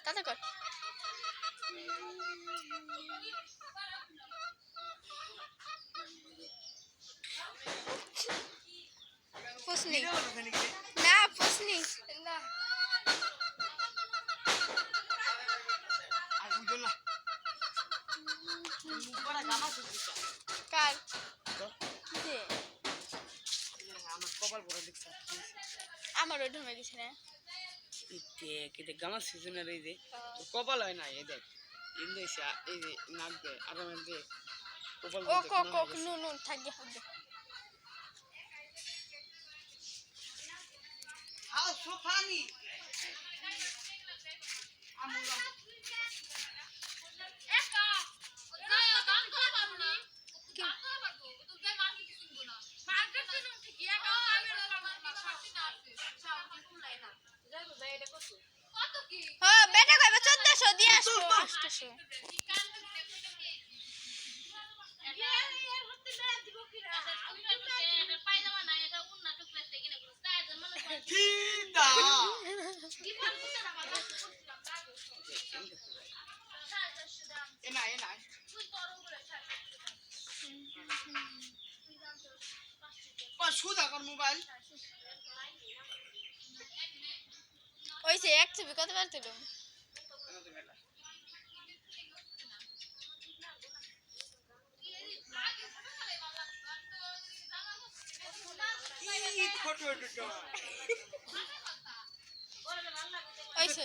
তাতে কর পুষনি না পুষনি না কার আমার ওই ঢুমে গেছে না গামার সিজনের এই যে কপাল হয় না এই দেখ ইন্দোনেশিয়া এই যে নাক দেয় আর মধ্যে কপাল ও কক নুন নুন থাকি হবে হাও সোফানি হ্যাঁ বেটা কইবে 1400 দিয়ে আসবো 800 মোবাইল ওইছে এক ছবি কতবার তুলুম ওইছে